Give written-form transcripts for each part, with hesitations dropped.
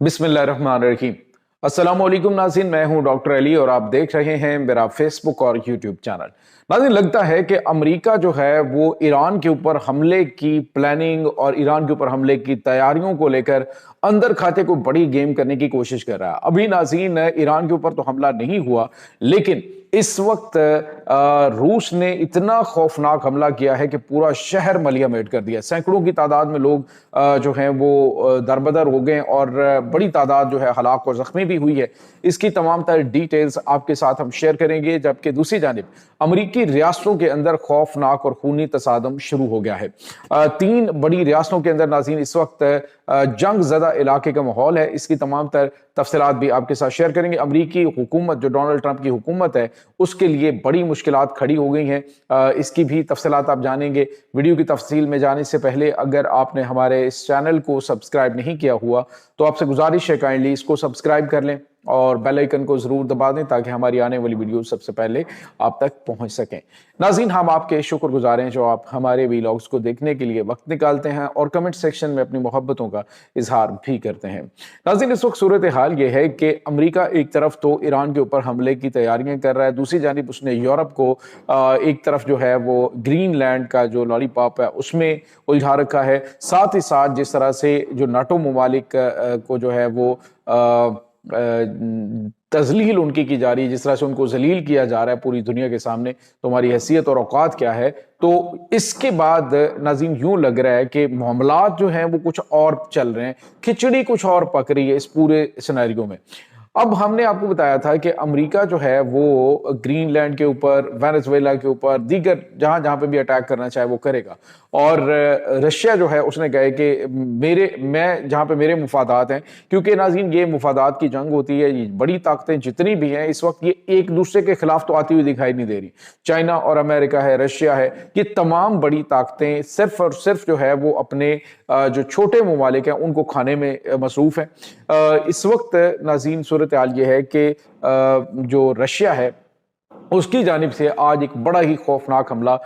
बिस्मिल्लाह रहमान रहीम। अस्सलाम वालेकुम नाज़रीन, मैं हूं डॉक्टर अली और आप देख रहे हैं मेरा फेसबुक और यूट्यूब चैनल। नाज़रीन, लगता है कि अमेरिका जो है वो ईरान के ऊपर हमले की प्लानिंग और ईरान के ऊपर हमले की तैयारियों को लेकर अंदर खाते को बड़ी गेम करने की कोशिश कर रहा है। अभी नाज़रीन ईरान के ऊपर तो हमला नहीं हुआ, लेकिन इस वक्त रूस ने इतना खौफनाक हमला किया है कि पूरा शहर मलिया-मेट कर दिया। सैकड़ों की तादाद में लोग जो हैं वो दरबदर हो गए और बड़ी तादाद जो है हलाक और जख्मी भी हुई है। इसकी तमाम तर डिटेल्स आपके साथ हम शेयर करेंगे, जबकि दूसरी जानिब अमरीकी रियासतों के अंदर खौफनाक और खूनी तसादम शुरू हो गया है। 3 बड़ी रियासतों के अंदर नाज़रीन इस वक्त जंग ज़दा इलाके का माहौल है। इसकी तमाम तर तफसीलात भी आपके साथ शेयर करेंगे। अमरीकी हुकूमत, जो डोनाल्ड ट्रंप की हुकूमत है, उसके लिए बड़ी मुश्किलात खड़ी हो गई हैं। इसकी भी तफसीलात आप जानेंगे। वीडियो की तफसील में जाने से पहले अगर आपने हमारे इस चैनल को सब्सक्राइब नहीं किया हुआ तो आपसे गुजारिश है काइंडली इसको सब्सक्राइब कर लें और बेल आइकन को जरूर दबा दें ताकि हमारी आने वाली वीडियो सबसे पहले आप तक पहुंच सकें। नाज़रीन, हम आपके शुक्रगुजार हैं जो आप हमारे वीलॉग्स को देखने के लिए वक्त निकालते हैं और कमेंट सेक्शन में अपनी मोहब्बतों का इजहार भी करते हैं। नाज़रीन, इस वक्त सूरत हाल ये है कि अमेरिका एक तरफ तो ईरान के ऊपर हमले की तैयारियां कर रहा है, दूसरी जानिब उसने यूरोप को एक तरफ जो है वो ग्रीनलैंड का जो लॉलीपॉप है उसमें उलझा रखा है। साथ ही साथ जिस तरह से जो नाटो ममालिक को जो है वो तजलील उनकी की जा रही है, जिस तरह से उनको जलील किया जा रहा है पूरी दुनिया के सामने, तो हमारी हैसियत और औकात क्या है। तो इसके बाद नाज़रीन यूं लग रहा है कि मामलात जो हैं वो कुछ और चल रहे हैं, खिचड़ी कुछ और पक रही है इस पूरे सिनेरियो में। अब हमने आपको बताया था कि अमेरिका जो है वो ग्रीनलैंड के ऊपर, वेनेजुएला के ऊपर, दीगर जहां जहां पे भी अटैक करना चाहे वो करेगा। और रशिया जो है उसने कहा कि मैं जहां पे मेरे मुफादात हैं, क्योंकि नाज़रीन ये मुफादात की जंग होती है। ये बड़ी ताकतें जितनी भी हैं इस वक्त ये एक दूसरे के खिलाफ तो आती हुई दिखाई नहीं दे रही। चाइना और अमेरिका है, रशिया है, ये तमाम बड़ी ताकतें सिर्फ और सिर्फ जो है वो अपने जो छोटे ममालिक हैं उनको खाने में मसरूफ है। इस वक्त नाज़रीन सूरत हाल ये है कि जो रशिया है उसकी जानिब से आज एक बड़ा ही खौफनाक हमला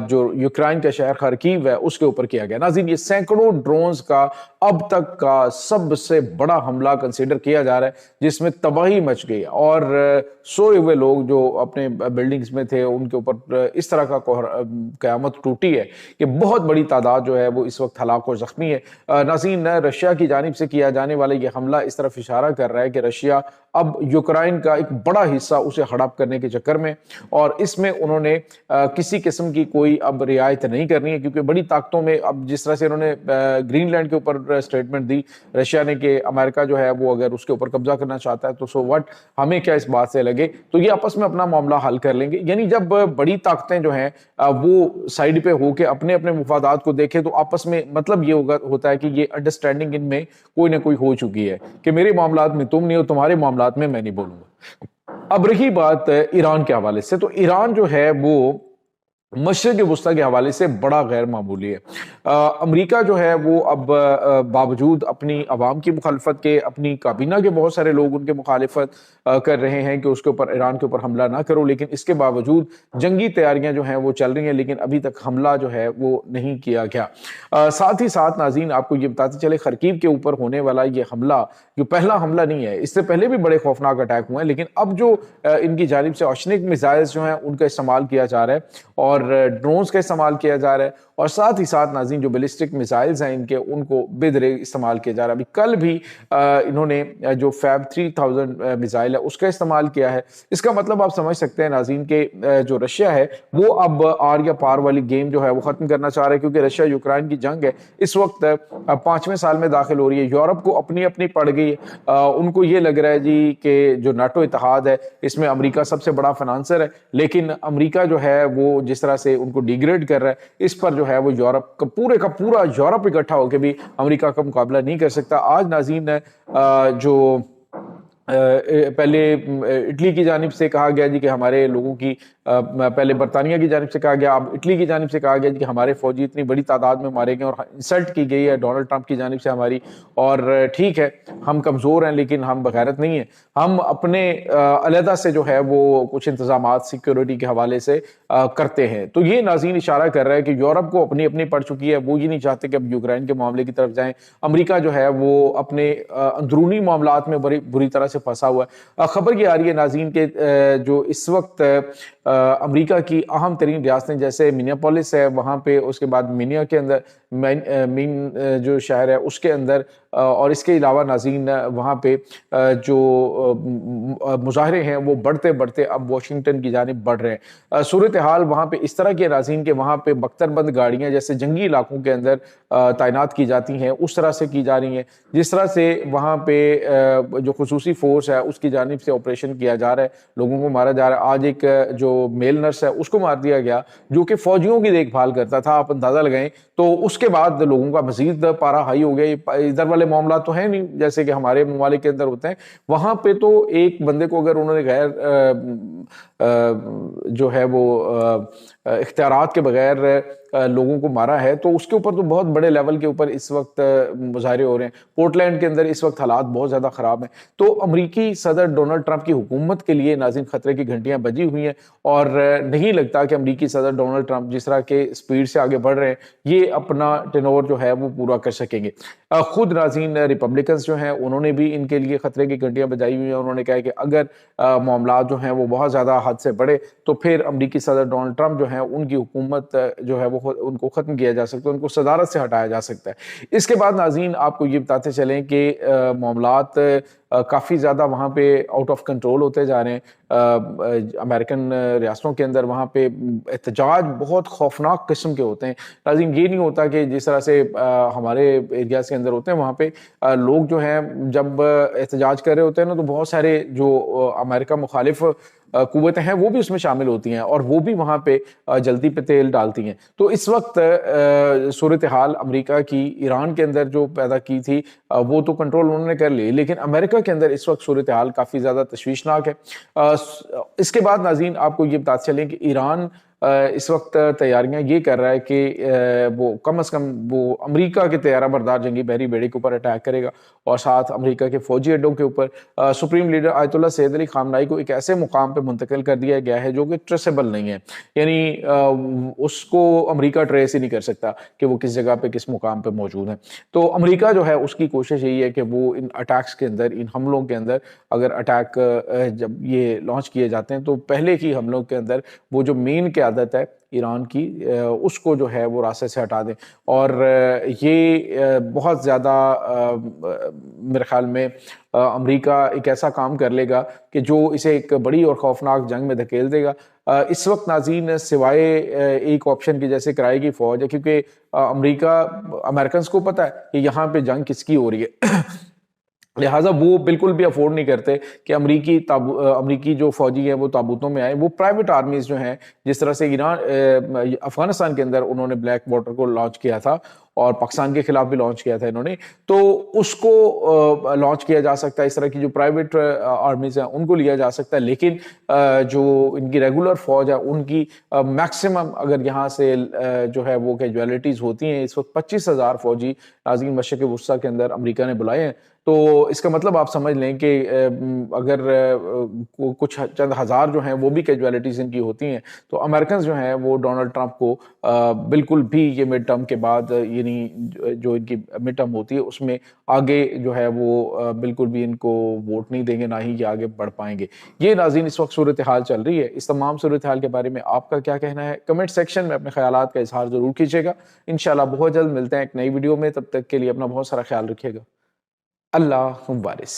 जो यूक्रेन के शहर खरकीव है उसके ऊपर किया गया। नाज़रीन, ये सैकड़ों ड्रोन्स का अब तक का सबसे बड़ा हमला कंसीडर किया जा रहा है, जिसमें तबाही मच गई और सोए हुए लोग जो अपने बिल्डिंग्स में थे उनके ऊपर इस तरह का क़यामत टूटी है कि बहुत बड़ी तादाद जो है वो इस वक्त हलाक और ज़ख्मी है। नाज़रीन, रशिया की जानिब से किया जाने वाला ये हमला इस तरफ इशारा कर रहा है कि रशिया अब यूक्रेन का एक बड़ा हिस्सा उसे हड़प करने के चक्कर में, और इसमें उन्होंने किसी किस्म की कोई अब रियायत नहीं करनी है, क्योंकि बड़ी ताकतों में अब जिस तरह से इन्होंने ग्रीनलैंड के ऊपर स्टेटमेंट दी रशिया ने कि अमेरिका जो है वो अगर उसके ऊपर कब्जा करना चाहता है तो सो व्हाट, हमें क्या इस बात से लगे, तो ये आपस में अपना मामला हल कर लेंगे। यानी जब बड़ी ताकतें जो हैं वो साइड पे होके अपने अपने मुफादात को देखें तो आपस में मतलब ये होता है कि ये अंडरस्टैंडिंग इनमें कोई ना कोई हो चुकी है कि मेरे मामलात में तुम नहीं हो, तुम्हारे मामलात में मैं नहीं बोलूंगा। अब रही बात ईरान के हवाले से, तो ईरान जो है वो मशरिक़ वुस्ता के हवाले से बड़ा गैर मामूली है। अमेरिका जो है वो अब बावजूद अपनी अवाम की मुखालफत के, अपनी काबीना के बहुत सारे लोग उनके मुखालिफत कर रहे हैं कि उसके ऊपर, ईरान के ऊपर हमला ना करो, लेकिन इसके बावजूद जंगी तैयारियां जो हैं वो चल रही हैं, लेकिन अभी तक हमला जो है वो नहीं किया गया। साथ ही साथ नाज़रीन आपको ये बताते चले, खरकीव के ऊपर होने वाला ये हमला जो पहला हमला नहीं है, इससे पहले भी बड़े खौफनाक अटैक हुए हैं, लेकिन अब जो इनकी जानिब से ऑर्शनिक मिसाइल्स जो हैं उनका इस्तेमाल किया जा रहा है और ड्रोन्स का इस्तेमाल किया जा रहा है, और साथ ही साथ नाज़रीन जो बैलिस्टिक मिसाइल्स हैं इनके उनको बेदरे इस्तेमाल किया जा रहा है। अभी कल भी इन्होंने जो फैब 3000 मिसाइल है उसका इस्तेमाल किया है। इसका मतलब आप समझ सकते हैं नाज़रीन के जो रशिया है वो अब आर या पार वाली गेम जो है वो ख़त्म करना चाह रहा है, क्योंकि रशिया यूक्रेन की जंग है इस वक्त 5वें साल में दाखिल हो रही है। यूरोप को अपनी अपनी पड़ गई है। उनको ये लग रहा है जी कि जो नाटो इत्तेहाद है इसमें अमेरिका सबसे बड़ा फाइनेंसर है, लेकिन अमेरिका जो है वो जिस तरह से उनको डिग्रेड कर रहा है, इस पर जो है वो यूरोप का पूरा यूरोप इकट्ठा होकर भी अमेरिका का मुकाबला नहीं कर सकता। आज नाज़रीन जो پہلے اٹلی کی جانب سے کہا گیا جی کہ ہمارے لوگوں کی پہلے برطانیہ کی جانب سے کہا گیا، اب اٹلی کی جانب سے کہا گیا جی کہ ہمارے فوجی اتنی بڑی تعداد میں مارے گئے، اور انسلٹ کی گئی ہے ڈونلڈ ٹرمپ کی جانب سے ہماری. اور ٹھیک ہے ہم کمزور ہیں لیکن ہم بغیرت نہیں ہیں. ہم اپنے علیحدہ سے جو ہے وہ کچھ انتظامات سیکیورٹی کے حوالے سے کرتے ہیں. تو یہ ناظرین اشارہ کر رہا ہے کہ یورپ کو اپنی اپنی پڑ چکی ہے، وہ یہ نہیں چاہتے کہ اب یوکرین کے معاملے کی طرف جائیں. امریکہ جو ہے وہ اپنے اندرونی معاملات میں بڑی بری طرح سے پھنسا ہوا ہے. خبر یہ آ رہی ہے ناظرین کہ جو اس وقت امریکہ کی اہم ترین ریاستیں جیسے منیاپولس ہے وہاں پہ، اس کے بعد منیا کے اندر مین جو شہر ہے اس کے اندر، اور اس کے علاوہ ناظرین وہاں پہ جو مظاہرے ہیں وہ بڑھتے بڑھتے اب واشنگٹن کی جانب بڑھ رہے ہیں. صورتحال وہاں پہ اس طرح کی ناظرین کہ وہاں پہ بختر بند گاڑیاں جیسے جنگی علاقوں کے اندر تعینات کی جاتی ہیں اس طرح سے کی جا رہی ہیں، جس طرح سے وہاں پہ جو خصوصی فورس ہے اس کی جانب سے آپریشن کیا جا رہا ہے، لوگوں کو مارا جا رہا ہے. آج ایک جو میل نرس ہے اس کو مار دیا گیا جو کہ فوجیوں کی دیکھ بھال کرتا تھا، آپ اندازہ لگائیں. تو اس کے بعد لوگوں کا مزید پارا ہائی ہو گیا. ادھر والے معاملات تو ہیں نہیں جیسے کہ ہمارے ممالک کے اندر ہوتے ہیں، وہاں پہ تو ایک بندے کو اگر انہوں نے غیر جو ہے وہ اختیارات کے بغیر لوگوں کو مارا ہے تو اس کے اوپر تو بہت بڑے لیول کے اوپر اس وقت مظاہرے ہو رہے ہیں. پورٹلینڈ کے اندر اس وقت حالات بہت زیادہ خراب ہیں. تو امریکی صدر ڈونلڈ ٹرمپ کی حکومت کے لیے ناظرین خطرے کی گھنٹیاں بجی ہوئی ہیں، اور نہیں لگتا کہ امریکی صدر ڈونلڈ ٹرمپ جس طرح کے سپیڈ سے آگے بڑھ رہے ہیں یہ اپنا ٹینور جو ہے وہ پورا کر سکیں گے. خود ناظرین ریپبلکنز جو ہیں انہوں نے بھی ان کے لیے خطرے کی گھنٹیاں بجائی ہوئی ہیں. انہوں نے کہا کہ اگر معاملات جو ہیں وہ بہت زیادہ حد سے بڑھے تو پھر امریکی صدر ڈونلڈ ٹرمپ جو ہیں ان کی حکومت جو ہے وہ ان کو ختم کیا جا سکتا ہے، ان کو صدارت سے ہٹایا جا سکتا ہے. اس کے بعد ناظرین آپ کو یہ بتاتے چلیں کہ معاملات کافی زیادہ وہاں پہ آؤٹ آف کنٹرول ہوتے جا رہے ہیں. امریکن ریاستوں کے اندر وہاں پہ احتجاج بہت خوفناک قسم کے ہوتے ہیں. ناظرین یہ نہیں ہوتا کہ جس طرح سے ہمارے ایریاز کے اندر ہوتے ہیں، وہاں پہ لوگ جو ہیں جب احتجاج کر رہے ہوتے ہیں نا تو بہت سارے جو امریکہ مخالف قوتیں ہیں وہ بھی اس میں شامل ہوتی ہیں اور وہ بھی وہاں پہ جلدی پہ تیل ڈالتی ہیں. تو اس وقت صورتحال امریکہ کی ایران کے اندر جو پیدا کی تھی وہ تو کنٹرول انہوں نے کر لی، لیکن امریکہ کے اندر اس وقت صورتحال کافی زیادہ تشویشناک ہے. اس کے بعد ناظرین آپ کو یہ بتاتے چلیں کہ ایران اس وقت تیاریاں یہ کر رہا ہے کہ وہ کم از کم وہ امریکہ کے طیارہ بردار جنگی بحری بیڑے کے اوپر اٹیک کرے گا، اور ساتھ امریکہ کے فوجی اڈوں کے اوپر سپریم لیڈر آیت اللہ سید علی خامنائی کو ایک ایسے مقام پہ منتقل کر دیا گیا ہے جو کہ ٹریسیبل نہیں ہے. یعنی اس کو امریکہ ٹریس ہی نہیں کر سکتا کہ وہ کس جگہ پہ کس مقام پہ موجود ہیں. تو امریکہ جو ہے اس کی کوشش یہی ہے کہ وہ ان اٹیکس کے اندر، ان حملوں کے اندر، اگر اٹیک جب یہ لانچ کیے جاتے ہیں تو پہلے کی حملوں کے اندر وہ جو مین قیادت ہے ایران کی اس کو جو ہے وہ راستے سے ہٹا دیں. اور یہ بہت زیادہ میرے خیال میں امریکہ ایک ایسا کام کر لے گا کہ جو اسے ایک بڑی اور خوفناک جنگ میں دھکیل دے گا. اس وقت ناظرین سوائے ایک آپشن کی جیسے کرائے کی فوج ہے، کیونکہ امریکنز کو پتہ ہے کہ یہاں پہ جنگ کس کی ہو رہی ہے لہٰذا وہ بالکل بھی افورڈ نہیں کرتے کہ امریکی جو فوجی ہیں وہ تابوتوں میں آئیں. وہ پرائیویٹ آرمیز جو ہیں، جس طرح سے افغانستان کے اندر انہوں نے بلیک واٹر کو لانچ کیا تھا اور پاکستان کے خلاف بھی لانچ کیا تھا انہوں نے، تو اس کو لانچ کیا جا سکتا ہے. اس طرح کی جو پرائیویٹ آرمیز ہیں ان کو لیا جا سکتا ہے، لیکن جو ان کی ریگولر فوج ہے ان کی میکسیمم اگر یہاں سے جو ہے وہ کیجویلٹیز ہوتی ہیں. اس وقت 25,000 فوجی ناظرین مشرق وسطیٰ کے اندر امریکہ نے بلائے ہیں. تو اس کا مطلب آپ سمجھ لیں کہ اگر کچھ چند ہزار جو ہیں وہ بھی کیجویلٹیز ان کی ہوتی ہیں تو امریکنز جو ہیں وہ ڈونلڈ ٹرمپ کو بالکل بھی یہ مڈ ٹرم کے بعد، یعنی جو ان کی مڈ ٹرم ہوتی ہے اس میں آگے جو ہے وہ بالکل بھی ان کو ووٹ نہیں دیں گے، نہ ہی یہ آگے بڑھ پائیں گے. یہ ناظرین اس وقت صورتحال چل رہی ہے. اس تمام صورتحال کے بارے میں آپ کا کیا کہنا ہے؟ کمنٹ سیکشن میں اپنے خیالات کا اظہار ضرور کیجیے گا. انشاءاللہ بہت جلد ملتے ہیں ایک نئی ویڈیو میں. تب تک کے لیے اپنا بہت سارا خیال رکھیے گا. اللہ حافظ.